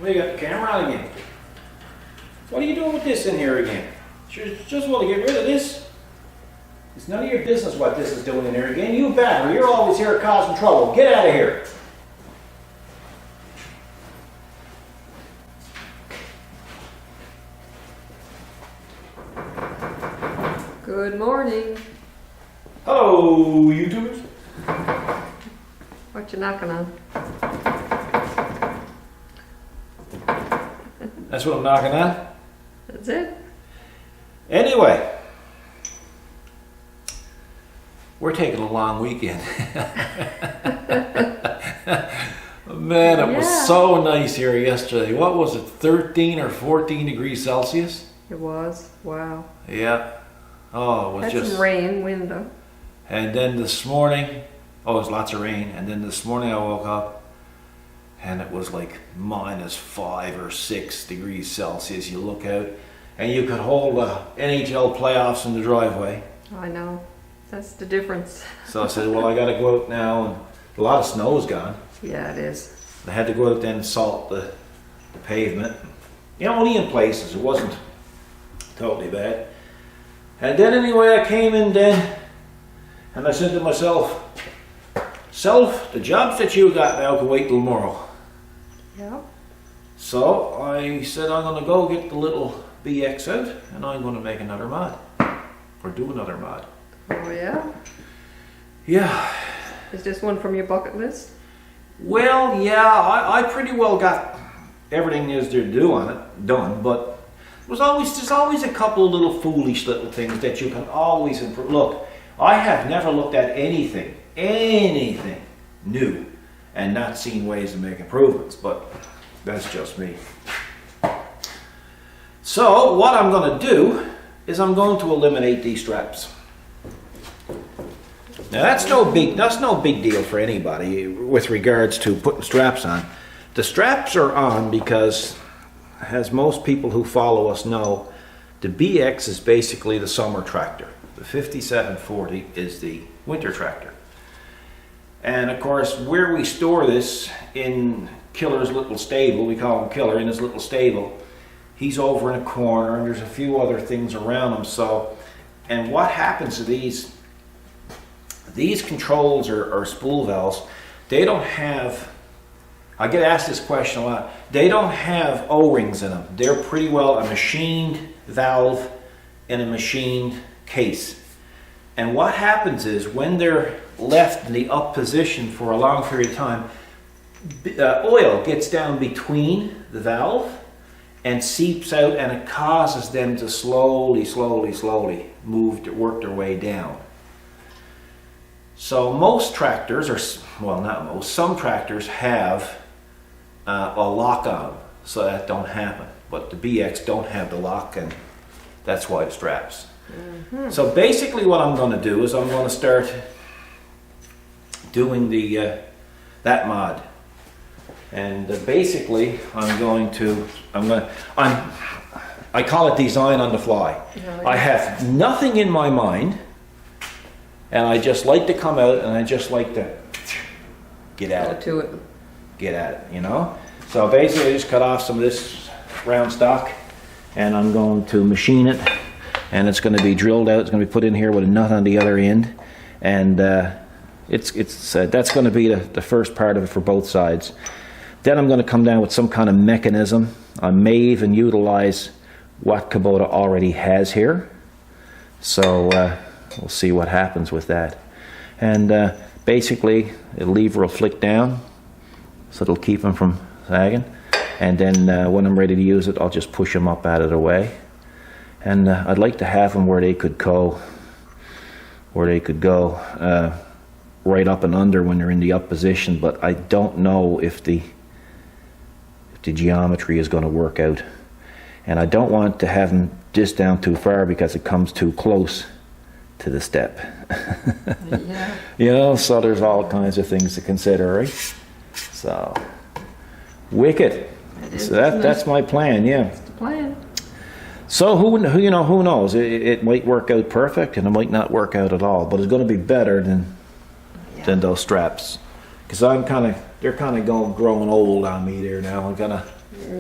We got the camera on again. What are you doing with this in here again? Just want to get rid of this. It's none of your business what this is doing in here again. You battery, you're always here causing trouble. Get out of here. Good morning. Hello, YouTubers. What you knocking on? That's what I'm knocking on. That's it? Anyway, we're taking a long weekend. Man, it was so nice here yesterday. What was it, 13 or 14 degrees Celsius? It was. Wow. Yeah. Oh, it was Had just... some rain, wind though. And then this morning, oh, it was lots of rain. And then this morning I woke up and it was like -5 or 6 degrees Celsius. You look out and you could hold the NHL playoffs in the driveway. I know. That's the difference. So I said, well, I got to go out now. And a lot of snow's gone. Yeah, it is. I had to go out then and salt the pavement. You know, only in places. It wasn't totally bad. And then anyway, I came in then and I said to myself, Self, the jobs that you got now can wait till tomorrow. Yeah. So I said I'm going to go get the little BX out and I'm going to make another mod. Or do another mod. Oh yeah? Yeah. Is this one from your bucket list? Well, yeah, I pretty well got everything there's to do on it done, but there's always a couple of little foolish little things that you can always improve. Look, I have never looked at anything new and not seen ways to make improvements, but that's just me. So what I'm going to do is I'm going to eliminate these straps. Now that's no big deal for anybody with regards to putting straps on. The straps are on because, as most people who follow us know, the BX is basically the summer tractor. The 5740 is the winter tractor. And of course, where we store this in Killer's little stable, we call him Killer, in his little stable, he's over in a corner and there's a few other things around him. So, and what happens to these controls or spool valves, they don't have, I get asked this question a lot, they don't have O-rings in them. They're pretty well a machined valve in a machined case. And what happens is when they're left in the up position for a long period of time, oil gets down between the valve and seeps out, and it causes them to slowly work their way down. So most tractors, or well, not most, some tractors have a lock on them, so that don't happen. But the BX don't have the lock, and that's why it straps. Mm-hmm. So basically what I'm going to do is I'm going to start doing that mod. And basically I call it design on the fly. Yeah, I have nothing in my mind, and I just like to come out and I just like to get at it. Get at it, you know? So basically I just cut off some of this round stock and I'm going to machine it, and it's going to be drilled out. It's going to be put in here with a nut on the other end, and that's going to be the first part of it for both sides. Then I'm going to come down with some kind of mechanism. I may even utilize what Kubota already has here. So we'll see what happens with that. And basically, the lever will flick down, so it'll keep them from sagging. And then when I'm ready to use it, I'll just push them up out of the way. And I'd like to have them where they could go right up and under when they're in the up position, but I don't know if the geometry is going to work out. And I don't want to have them just down too far because it comes too close to the step. Yeah. You know, so there's all kinds of things to consider, right? So, wicked. So that's my plan, yeah. That's the plan. So who knows? It might work out perfect, and it might not work out at all. But it's going to be better than those straps, because they're kind of growing old on me there now. I'm gonna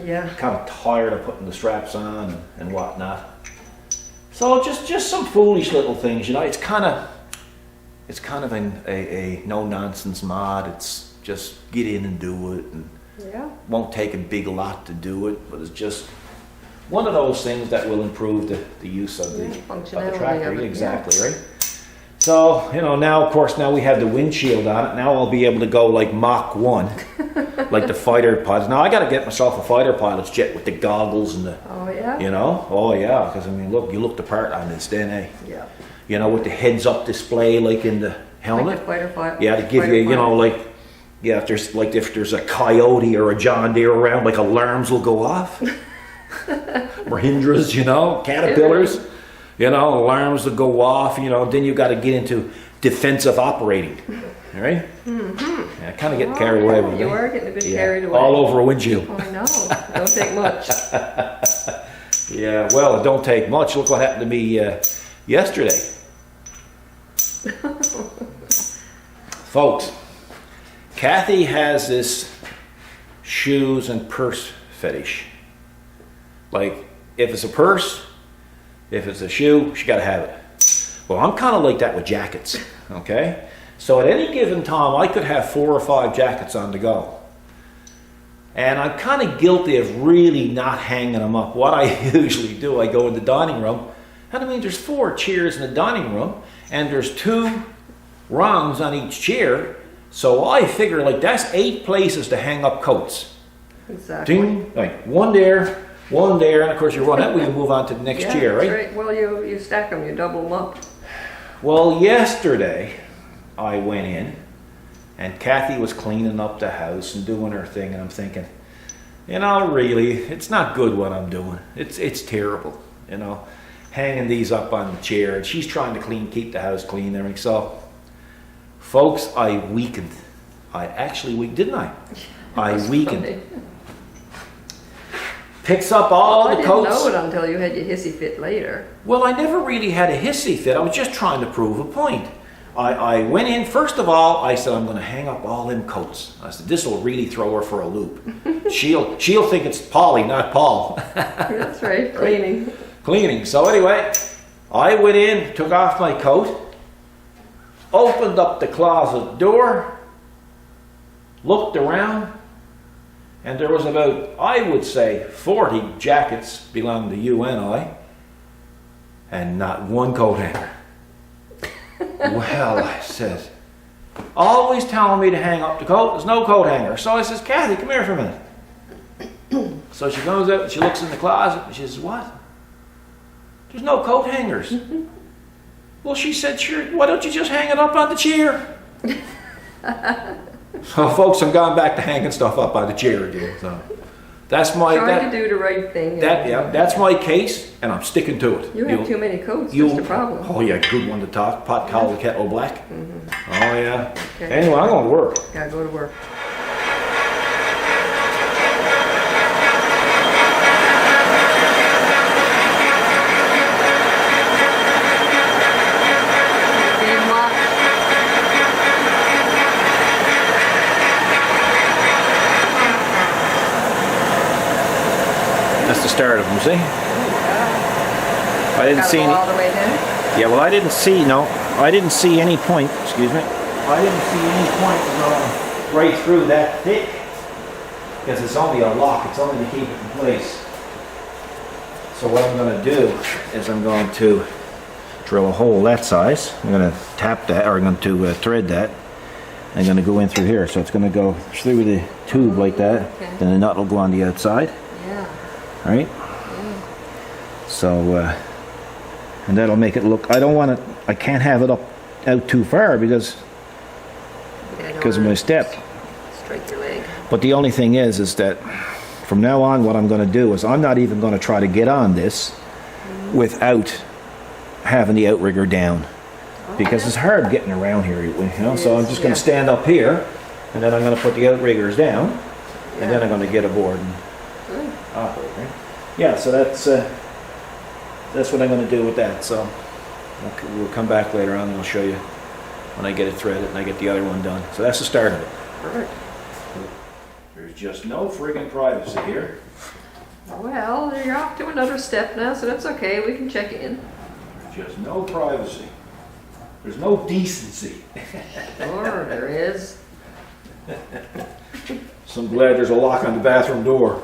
Yeah. Kind of tired of putting the straps on and whatnot. So just some foolish little things, you know. It's kind of a no nonsense mod. It's just get in and do it, and Yeah. won't take a big lot to do it, but it's just one of those things that will improve the use of the Functionality tractor. of it, Exactly, right? So, you know, now, of course, now we have the windshield on it. Now I'll be able to go like Mach 1, like the fighter pilots. Now I got to get myself a fighter pilot's jet with the goggles and the, Oh, yeah? you know? Oh, yeah, because, I mean, look, you look the part on this, then, eh? Yeah. You know, with the heads-up display, like in the helmet. Like the fighter pilot. Yeah, to give you, you know, like, yeah, if there's a coyote or a John Deere around, like alarms will go off. Mahindras, you know, Caterpillars, you know, alarms will go off, you know, then you got to get into defensive operating, all right? Mm-hmm. Yeah, kind of getting carried away with it. You are getting a bit carried away. All over a windshield. Oh, I know. Don't take much. Yeah, well, it don't take much. Look what happened to me yesterday. Folks, Kathy has this shoes and purse fetish. Like, if it's a purse, if it's a shoe, she got to have it. Well, I'm kind of like that with jackets, okay? So at any given time, I could have 4 or 5 jackets on the go. And I'm kind of guilty of really not hanging them up. What I usually do, I go in the dining room, and I mean, there's 4 chairs in the dining room, and there's 2 rungs on each chair. So I figure, like, that's 8 places to hang up coats. Exactly. Ding, like, one there, and of course you run out, we can move on to the next chair, right? That's right. Well, you stack them, you double them up. Well, yesterday I went in and Kathy was cleaning up the house and doing her thing, and I'm thinking, you know, really, it's not good what I'm doing. It's terrible, you know, hanging these up on the chair, and she's trying to keep the house clean and everything. So, folks, I weakened. I actually weakened, didn't I? I weakened. Funny. Picks up all the coats. I didn't know it until you had your hissy fit later. Well, I never really had a hissy fit. I was just trying to prove a point. I went in, first of all, I said, I'm going to hang up all them coats. I said, this will really throw her for a loop. She'll think it's Pauly, not Paul. That's right, cleaning. Cleaning. So anyway, I went in, took off my coat, opened up the closet door, looked around, and there was about, I would say, 40 jackets belonging to you and I, and not one coat hanger. Well, I said, always telling me to hang up the coat, there's no coat hanger. So I says, Kathy, come here for a minute. So she goes out and she looks in the closet and she says, what? There's no coat hangers. Well, she said, sure, why don't you just hang it up on the chair? So folks, I'm going back to hanging stuff up on the chair again. So that's my trying to do the right thing. That's my case, and I'm sticking to it. You have too many coats. That's the problem. Oh yeah, good one to talk. Pot calls the kettle black. Mm-hmm. Oh yeah. Okay. Anyway, I'm going to work. Gotta go to work. That's the start of them, see? I didn't see any. All the way down? Yeah, well, I didn't see any point, excuse me. I didn't see any point going right through that thick, because it's only a lock, it's only to keep it in place. So what I'm going to do is I'm going to drill a hole that size. I'm going to tap that, or I'm going to thread that. I'm going to go in through here, so it's going to go through the tube like that, okay. Then the nut will go on the outside. Yeah. Right? Yeah. So, and that'll make it look, I can't have it out too far because of my step. Strike your leg. But the only thing is that from now on what I'm going to do is I'm not even going to try to get on this without having the outrigger down. Because it's hard getting around here, you know. So I'm just going to stand up here, and then I'm going to put the outriggers down, and then I'm going to get aboard and operate. Right? Yeah, so that's what I'm going to do with that. So we'll come back later on and I'll show you when I get it threaded and I get the other one done. So that's the start of it. Perfect. There's just no friggin' privacy here. Well, you're off to another step now, so that's okay. We can check in. Just no privacy. There's no decency. Sure, there is. So I'm glad there's a lock on the bathroom door.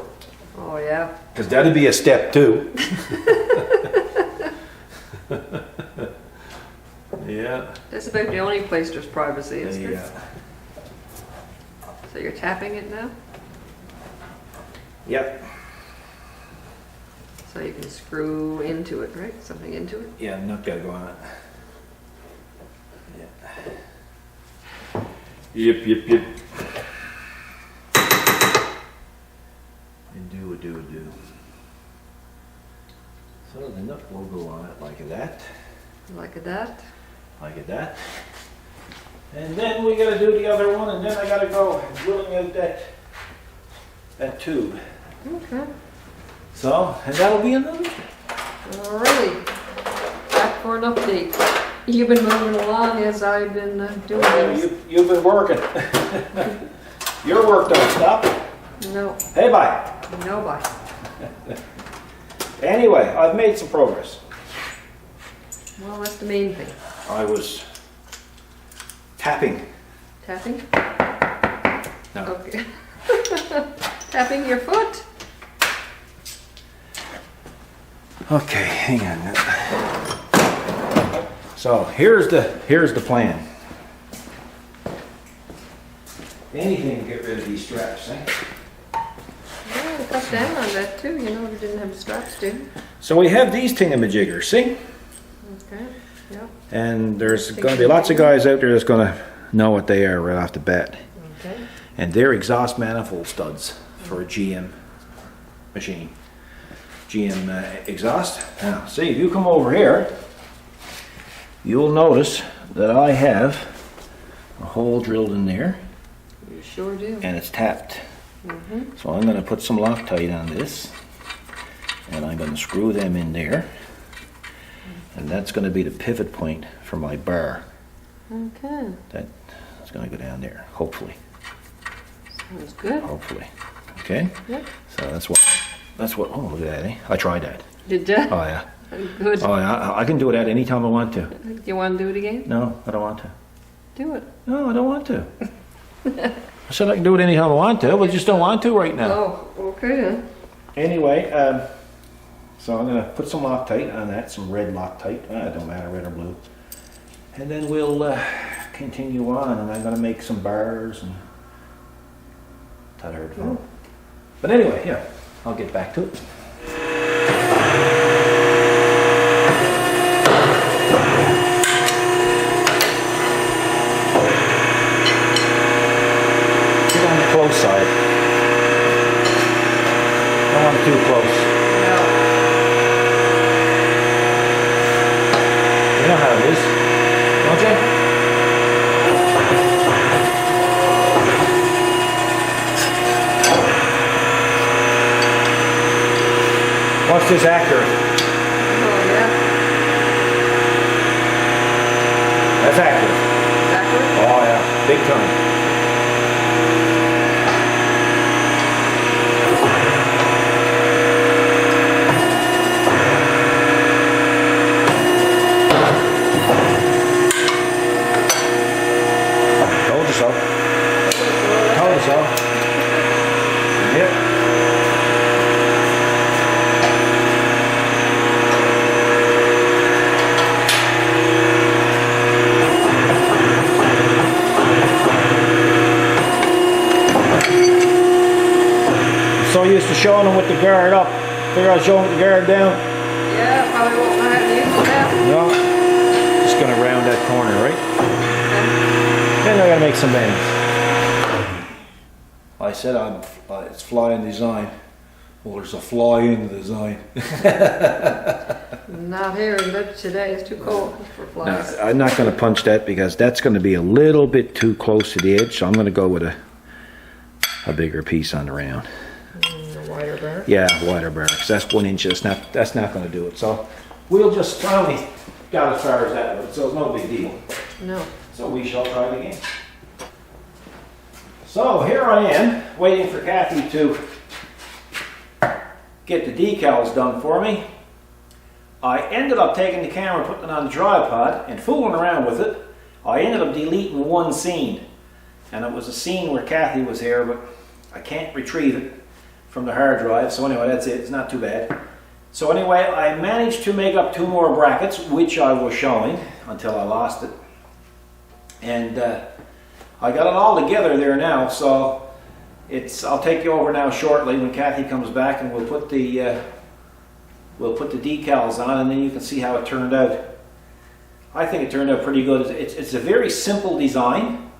Oh, yeah. Because that'd be a step too. Yeah. That's about the only place there's privacy, isn't it? Yeah. So you're tapping it now? Yep. So you can screw into it, right? Something into it? Yeah, nut gotta go on it. Yeah. Yep. And do. So the nut will go on it like that. Like that? Like that. And then we gotta do the other one, and then I gotta go drilling out that tube. Okay. So, and that'll be another thing. Alrighty. Back for an update. You've been moving along as I've been doing things. You've been working. Your work don't stop. No. Hey, bye. No bye. Anyway, I've made some progress. Well, that's the main thing. I was tapping. Tapping? No. Okay. Tapping your foot? Okay, hang on. So here's the plan. Anything to get rid of these straps, eh? Yeah, we cut down on that too. You know, we didn't have straps, did we? So we have these thingamajiggers, see? Okay. Yeah. And there's going to be lots of guys out there that's going to know what they are right off the bat. Okay. And they're exhaust manifold studs for a GM machine. GM exhaust. Now, see, if you come over here, you'll notice that I have a hole drilled in there. You sure do. And it's tapped. So I'm going to put some Loctite on this, and I'm going to screw them in there, and that's going to be the pivot point for my bar. Okay. That's going to go down there, hopefully. Sounds good. Hopefully. Okay? Yep. So that's what, oh, look at that, eh? I tried that. Did you? Oh, yeah. Good. Oh, yeah, I can do that anytime I want to. Do you want to do it again? No, I don't want to. Do it. No, I don't want to. I said I can do it anytime I want to, but I just don't want to right now. Oh, okay then. Anyway, so I'm going to put some Loctite on that, some red Loctite. It don't matter, red or blue. And then we'll continue on, and I'm going to make some bars and that hurt fun. But anyway, yeah, I'll get back to it. Close side. Don't want it too close. No. You know how it is, don't you? Watch this accurate. Oh, yeah. That's accurate. Backward? Oh yeah, big time. Told you so. Told you so. Yep. So used to showing them with the guard up. Figure out showing with the guard down. Yeah, probably won't know how to use it now. No. Just gonna round that corner, right? Then I gotta make some bangs. I said it's fly in design. Well, there's a fly in the design. Not here today. It's too cold for Now, flies. I'm not gonna punch that because that's gonna be a little bit too close to the edge. So I'm gonna go with a bigger piece on the round. A wider bar. Yeah, wider bar. 'Cause that's 1 inch. That's not gonna do it. So we'll just finally got as far as that, so it's no big deal. No. So we shall try it again. So here I am, waiting for Kathy to get the decals done for me. I ended up taking the camera, putting it on the tripod, and fooling around with it. I ended up deleting one scene, and it was a scene where Kathy was here, but I can't retrieve it from the hard drive. So anyway, that's it. It's not too bad. So anyway, I managed to make up 2 more brackets, which I was showing until I lost it. And I got it all together there now, so I'll take you over now shortly when Kathy comes back, and we'll put the decals on, and then you can see how it turned out. I think it turned out pretty good. It's a very simple design,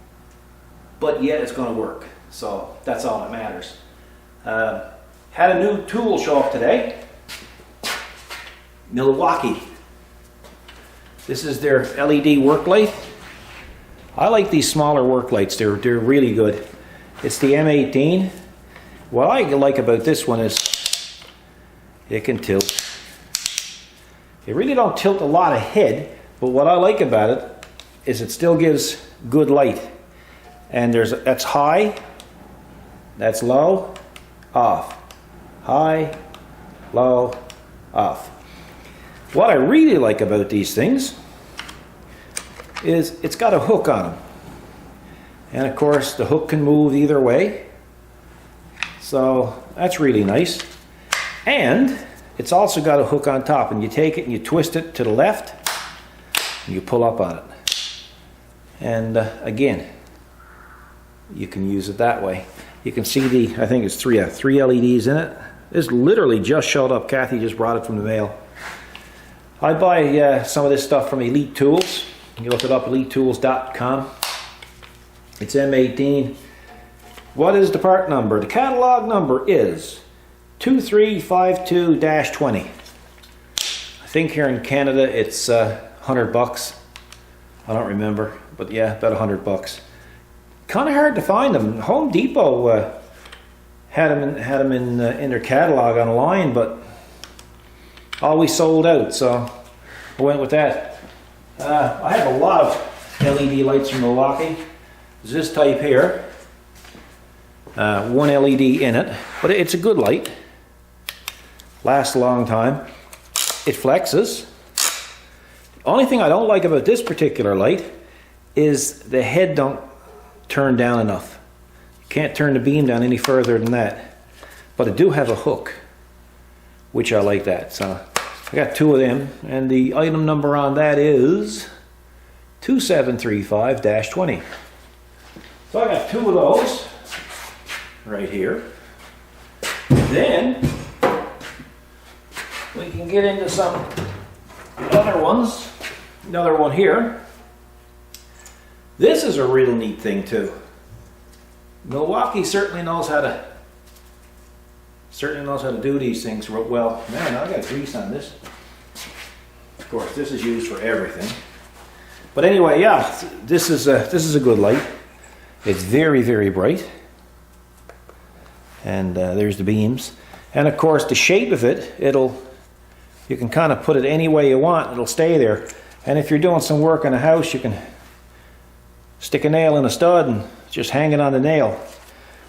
but yet it's going to work. So that's all that matters. Had a new tool show up today. Milwaukee. This is their LED work lathe. I like these smaller work lights. They're really good. It's the M18. What I like about this one is it can tilt. It really don't tilt a lot ahead, but what I like about it is it still gives good light. And that's high, that's low, off. High, low, off. What I really like about these things is it's got a hook on them. And of course the hook can move either way. So that's really nice. And it's also got a hook on top, and you take it and you twist it to the left and you pull up on it. And again, you can use it that way. You can see I think it's three LEDs in it. This literally just showed up. Kathy just brought it from the mail. I buy some of this stuff from Elite Tools. You look it up, elitetools.com. It's M18. What is the part number? The catalog number is 2352-20. I think here in Canada it's $100. I don't remember, but yeah, about $100. Kind of hard to find them. Home Depot had them in their catalog online, but always sold out, so I went with that. I have a lot of LED lights from Milwaukee. There's this type here, 1 LED in it, but it's a good light. Lasts a long time. It flexes. The only thing I don't like about this particular light is the head don't turn down enough. You can't turn the beam down any further than that. But I do have a hook, which I like that. So I got 2 of them, and the item number on that is 2735-20. So I got 2 of those right here. Then we can get into some other ones. Another one here. This is a real neat thing too. Milwaukee certainly knows how to do these things real well. Man, I got grease on this. Of course, this is used for everything. But anyway, yeah, this is a good light. It's very, very bright. And there's the beams. And of course, the shape of it, you can kind of put it any way you want. It'll stay there. And if you're doing some work in a house, you can stick a nail in a stud and just hang it on the nail,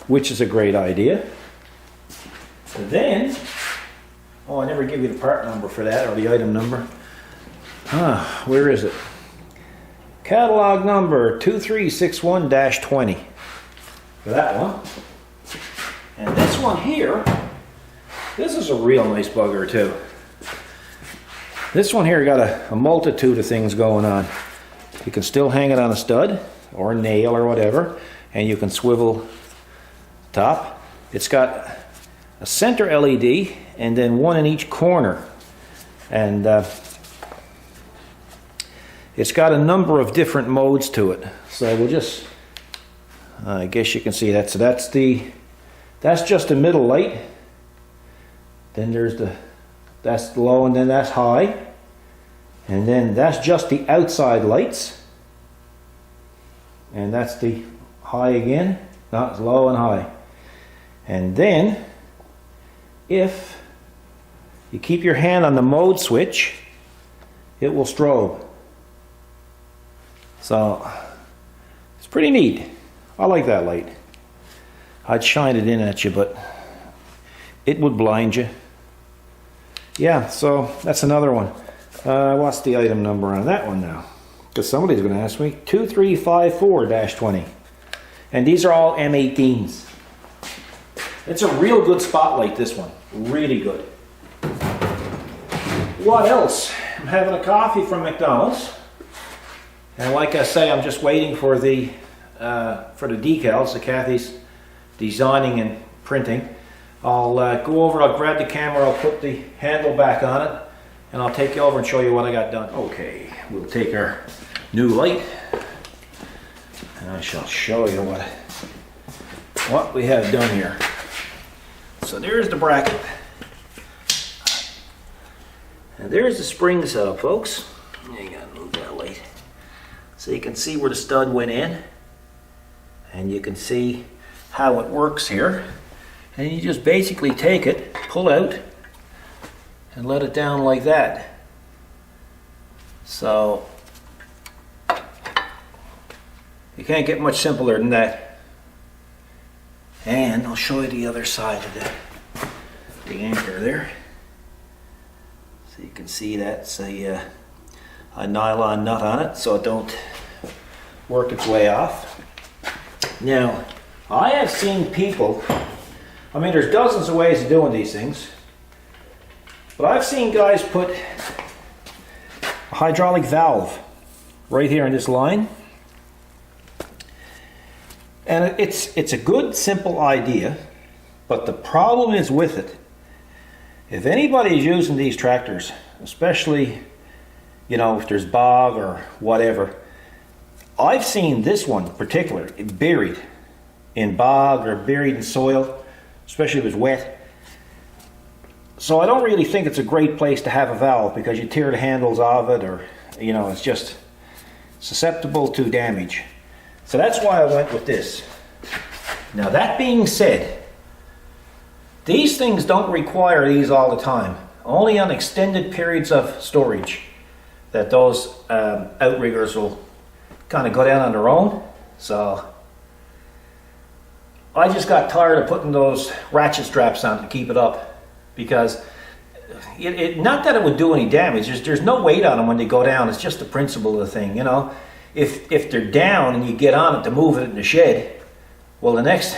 which is a great idea. Then, I never give you the part number for that, or the item number. Where is it? Catalog number 2361-20 for that one. And this one here, this is a real nice bugger too. This one here got a multitude of things going on. You can still hang it on a stud or a nail or whatever, and you can swivel top. It's got a center LED and then 1 in each corner. And it's got a number of different modes to it. So we'll just, I guess you can see that. So that's just the middle light. Then that's low, and then that's high. And then that's just the outside lights. And that's the high again. Not low and high. And then if you keep your hand on the mode switch, it will strobe. So it's pretty neat. I like that light. I'd shine it in at you, but it would blind you. yeah, so that's another one. What's the item number on that one now? Because somebody's going to ask me. 2354-20. And these are all M18s. It's a real good spotlight, this one. Really good. What else? I'm having a coffee from McDonald's. And like I say, I'm just waiting for the decals, the Kathy's designing and printing. I'll go over, I'll grab the camera, I'll put the handle back on it, and I'll take you over and show you what I got done. Okay, we'll take our new light, and I shall show you what we have done here. So there's the bracket. And there's the spring setup, folks. You gotta move that light. So you can see where the stud went in. And you can see how it works here. And you just basically take it, pull out, and let it down like that. So you can't get much simpler than that. And I'll show you the other side of the anchor there. So you can see that's a nylon nut on it, so it don't work its way off. Now, I have seen people, I mean there's dozens of ways of doing these things, but I've seen guys put a hydraulic valve right here in this line. And it's a good, simple idea, but the problem is with it. If anybody is using these tractors, especially, you know, if there's bog or whatever, I've seen this one in particular buried in bog or buried in soil, especially if it's wet. So I don't really think it's a great place to have a valve because you tear the handles of it, or, you know, it's just susceptible to damage. So that's why I went with this. Now that being said, these things don't require these all the time. Only on extended periods of storage that those outriggers will kind of go down on their own. So I just got tired of putting those ratchet straps on to keep it up, because not that it would do any damage. There's no weight on them when they go down. It's just the principle of the thing, you know. If they're down and you get on it to move it in the shed, well, the next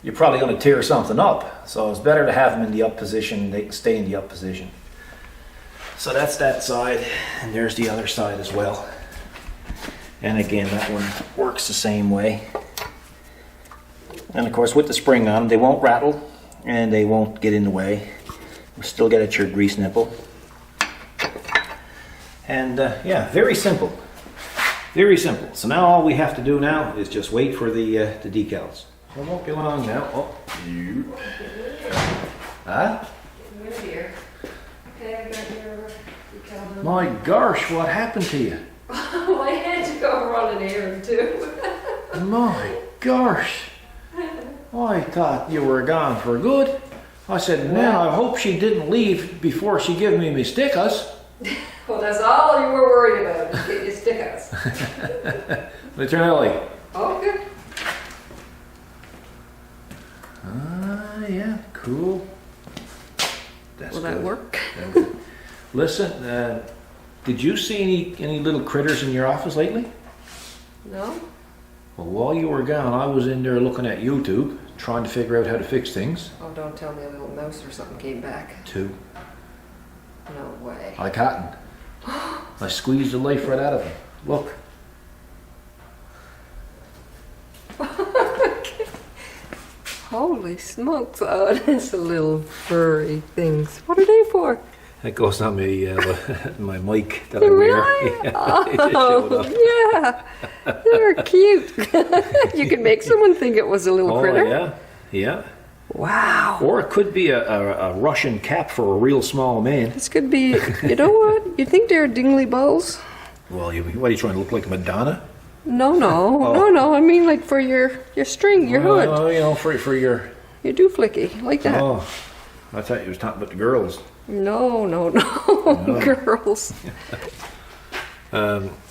you're probably going to tear something up. So it's better to have them in the up position. They can stay in the up position. So that's that side, and there's the other side as well. And again, that one works the same way. And of course, with the spring on, they won't rattle and they won't get in the way. You'll still get at your grease nipple. And yeah, very simple. Very simple. So now all we have to do now is just wait for the decals. So it won't be long now. Oh, you. Huh? My gosh, what happened to you? Well, I had to go run an errand too. My gosh. I thought you were gone for good. I said, man, I hope she didn't leave before she gave me stickers. Well, that's all you were worried about, get your stickers. Let's turn the light. Okay. Yeah, cool. That's Will good. that work? Listen, did you see any little critters in your office lately? No? Well, while you were gone, I was in there looking at YouTube, trying to figure out how to fix things. Oh, don't tell me a little mouse or something came back. 2. No way. I cotton. I squeezed the life right out of him. Look. Holy smokes. Oh, that's a little furry things. What are they for? That goes on my mic that I wear. Really? Yeah, they just showed up. Oh, yeah. They're cute. You could make someone think it was a little critter. Oh, yeah. Yeah. Wow. Or it could be a Russian cap for a real small man. This could be, you know what? You think they're dingly bows? Well, what are you trying to look like, Madonna? No. Oh. No. I mean like for your string, your hood. Oh, you know, for your... You do flicky, like that. Oh, I thought you was talking about the girls. No. Girls.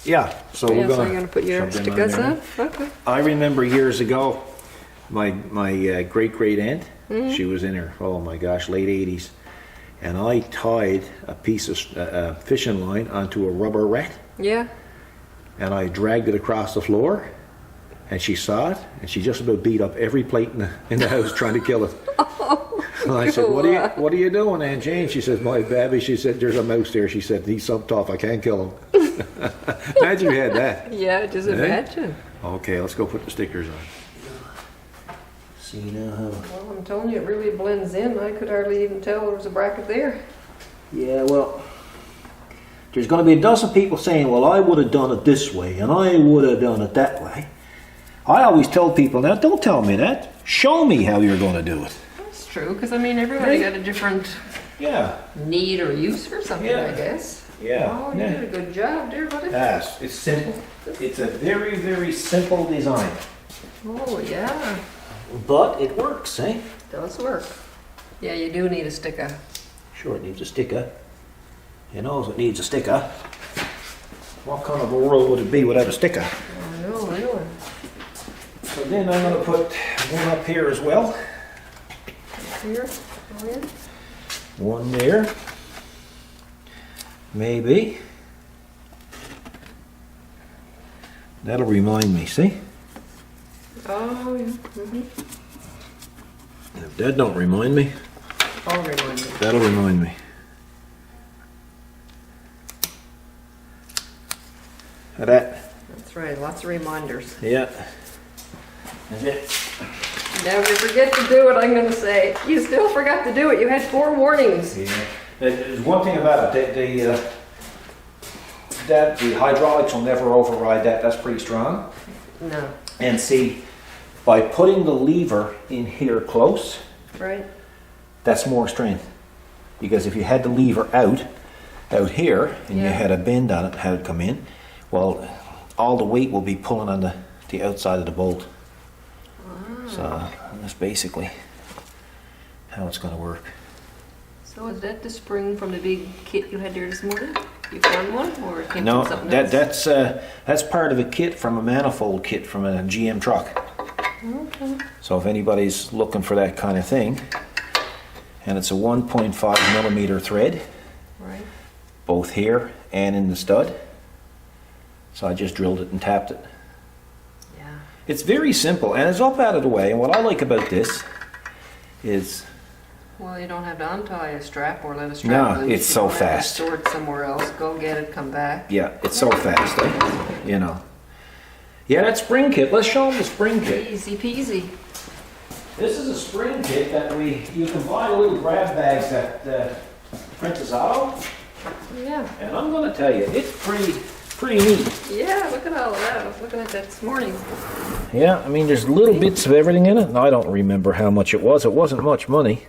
Yeah, so we're So you're gonna put your shove them stickers there. on? Okay. I remember years ago, my great aunt, she was in her, oh my gosh, late 80s, and I tied a piece of fishing line onto a rubber rat, Yeah. and I dragged it across the floor, and she saw it, and she just about beat up every plate in the house trying to kill it. And I said, what are you doing, Aunt Jane? She says, my baby, she said, there's a mouse there. She said, he's so tough, I can't kill him. Imagine you had that. Yeah, just imagine. Okay, let's go put the stickers on. See now how... Well, I'm telling you, it really blends in. I could hardly even tell there was a bracket there. Yeah, well, there's going to be a dozen people saying, well, I would have done it this way, and I would have done it that way. I always tell people, now, don't tell me that. Show me how you're going to do it. That's true, because I mean, everybody got a different need or use for something, I guess. Yeah. Oh, you did a good job there, buddy. Yes, it's simple. It's a very, very simple design. Oh, yeah. But it works, eh? It does work. Yeah, you do need a sticker. Sure, it needs a sticker. You know it needs a sticker. What kind of a world would it be without a sticker? I know, I know. So then I'm going to put one up here as well. Here? Oh, yeah. One there. Maybe. That'll remind me, see? Oh, yeah. Mm-hmm. If that don't remind me, I'll remind you. that'll remind me. That. That's right, lots of reminders. Yeah. That's it. Never forget to do it, I'm going to say. You still forgot to do it. You had 4 warnings. Yeah. There's one thing about it, the hydraulics will never override that. That's pretty strong. No. And see, by putting the lever in here close, Right? that's more strength. Because if you had the lever out here, and you Yeah. had a bend on it, had it come in, well, all the weight will be pulling on the outside of the bolt. So that's basically how it's going to work. So is that the spring from the big kit you had there this morning? You found one, or it came No, from something else? that's part of a kit from a manifold kit from a GM truck. Okay. So if anybody's looking for that kind of thing, and it's a 1.5 millimeter thread, Right. both here and in the stud. So I just drilled it and tapped it. Yeah. It's very simple, and it's up out of the way. And what I like about this is, Well, you don't have to untie a strap or let a strap No, loose. it's You so don't have to fast. store it somewhere else. Go get it, come back. yeah, it's so fast, you know. Yeah, that spring kit. Let's show them the spring kit. Easy peasy. This is a spring kit that you can buy little grab bags at Princess Auto, Yeah. and I'm going to tell you, it's pretty neat. Yeah, look at all of that. I was looking at that this morning. Yeah, I mean, there's little bits of everything in it, and I don't remember how much it was. It wasn't much money,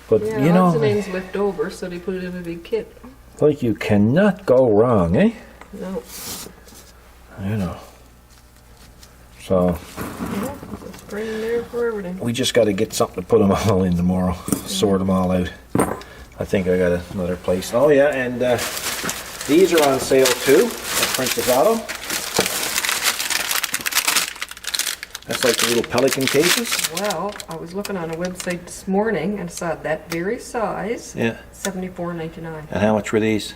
but Yeah, you lots know, of names left over, so they put it in a big kit. like you cannot go wrong, eh? No. You know. So Yeah, there's a spring there for everything. we just got to get something to put them all in tomorrow, sort them all out. I think I got another place. Oh yeah, and these are on sale too at Princess Auto. That's like the little Pelican cases. Well, I was looking on a website this morning and saw that very size, Yeah. $74.99, And how much were these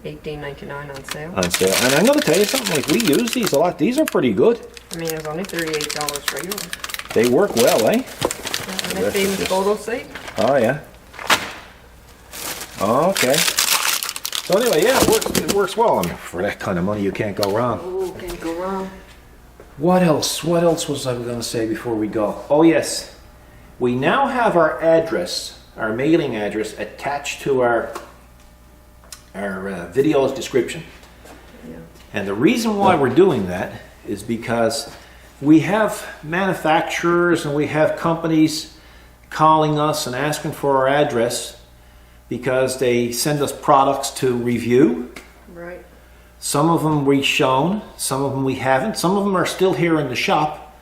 $18.99 on sale. on sale? And I'm going to tell you something. Like, we use these a lot. These are pretty good. I mean, it was only $38 regular. They work well, eh? And that famous just- photo site. Oh yeah. Okay. So anyway, yeah, it works well. I mean, for that kind of money, you can't go wrong. Oh, can't go wrong. What else? What else was I going to say before we go? Oh yes, we now have our address, our mailing address, attached to our video's description. Yeah. And the reason why we're doing that is because we have manufacturers and we have companies calling us and asking for our address because they send us products to review. Right. Some of them we've shown, some of them we haven't. Some of them are still here in the shop,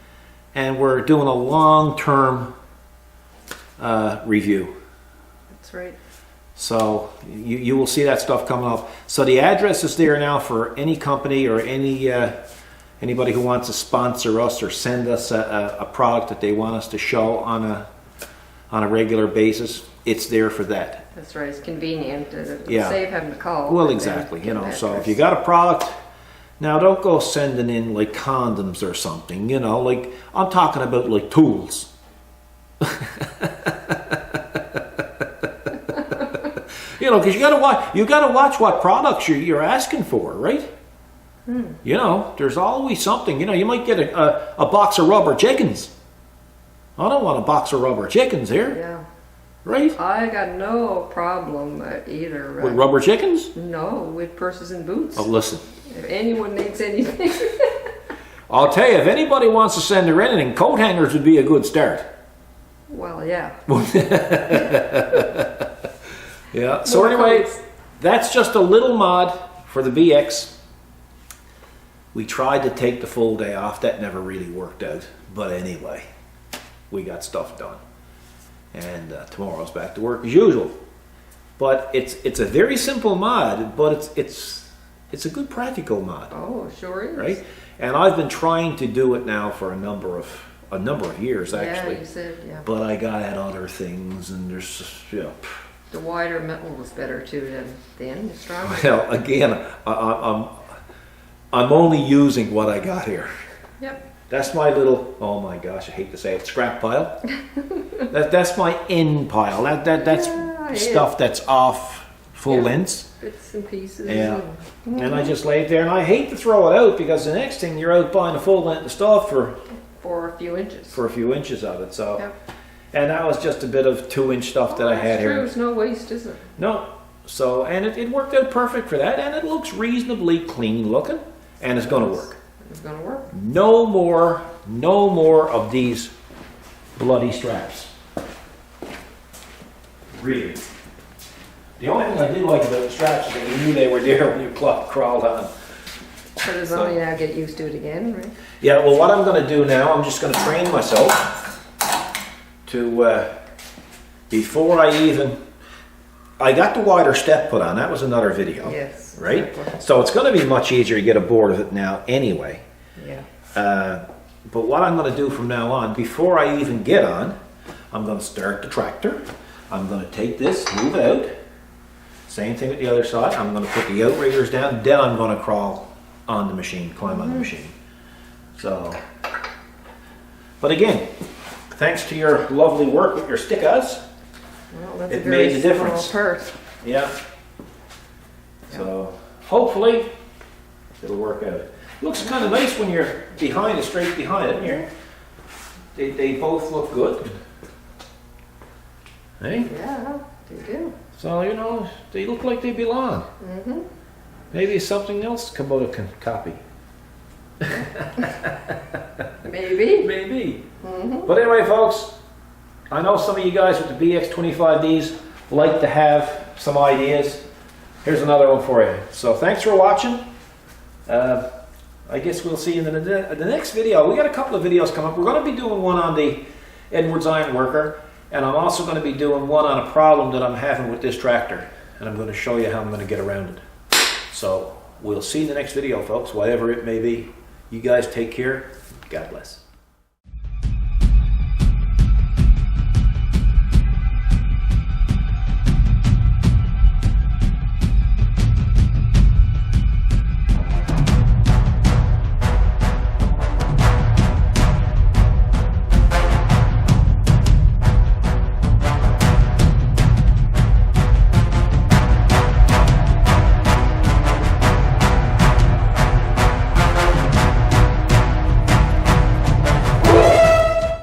and we're doing a long-term review. That's right. So you will see that stuff coming up. So the address is there now for any company or anybody who wants to sponsor us or send us a product that they want us to show on a regular basis. it's there for that. That's right, it's convenient, Yeah. save having to call. Well, and exactly, then you know, get so that if you got a product, now don't go sending in like condoms or something, you know, like I'm talking about like tools. You know, because you gotta watch what products you're asking for, right? You know, there's always something. You know, you might get a box of rubber chickens. I don't want a box of rubber chickens here, Yeah. right? I got no problem either. With rubber chickens? No, with purses and boots. Oh, listen. If anyone needs anything. I'll tell you, if anybody wants to send her anything, coat hangers would be a good start. Well, yeah. Yeah. So More anyway, coats. that's just a little mod for the BX. We tried to take the full day off. That never really worked out. But anyway, we got stuff done. And tomorrow's back to work as usual. But it's a very simple mod, but it's a good practical mod. Oh, sure is. Right? And I've been trying to do it now for a number of years actually. Yeah, you said, yeah. But I got at other things, and there's you know. The wider metal was better too than thin, stronger. Well, again, I'm only using what I got here. Yep. That's my little, oh my gosh, I hate to say it, scrap pile. That's my end pile. That's Yeah, stuff that's off full Yeah. lengths. Bits and pieces. Yeah. And I just lay it there, and I hate to throw it out because the next thing you're out buying a full length of stuff for For a few inches. a few inches of it. So, Yep. and that was just a bit of 2-inch stuff that I had That's true. here. It's no waste, is it? No. So, and it worked out perfect for that, and it looks reasonably clean looking, and it's going to work. It's gonna work. No more of these bloody straps. Really. The only thing I did like about the straps is that you knew they were there when you crawled on them. So does only now get used to it again, right? Yeah, well, what I'm going to do now, I'm just going to train myself to, before I got the wider step put on. That was another video. Yes. Right? Exactly. So it's going to be much easier to get aboard of it now anyway. Yeah. But what I'm going to do from now on, before I even get on, I'm going to start the tractor. I'm going to take this, move it out. Same thing with the other side. I'm going to put the outriggers down. Then I'm going to crawl on the machine, climb on the machine. So, but again, thanks to your lovely work with your stickers, Well, that's it a very made the small difference. part. Yeah. So hopefully it'll work out. Looks kind of nice when you're behind it, straight behind it. And they both look good. Hey? Yeah, they do. So, you know, they look like they belong. Mm-hmm. Maybe something else Kubota can copy. Maybe. Maybe. Mm-hmm. But anyway, folks, I know some of you guys with the BX25Ds like to have some ideas. Here's another one for you. So thanks for watching. I guess we'll see you in the next video. We got a couple of videos coming up. We're going to be doing one on the Edwards Iron Worker, and I'm also going to be doing one on a problem that I'm having with this tractor, and I'm going to show you how I'm going to get around it. So we'll see you in the next video, folks, whatever it may be. You guys take care. God bless.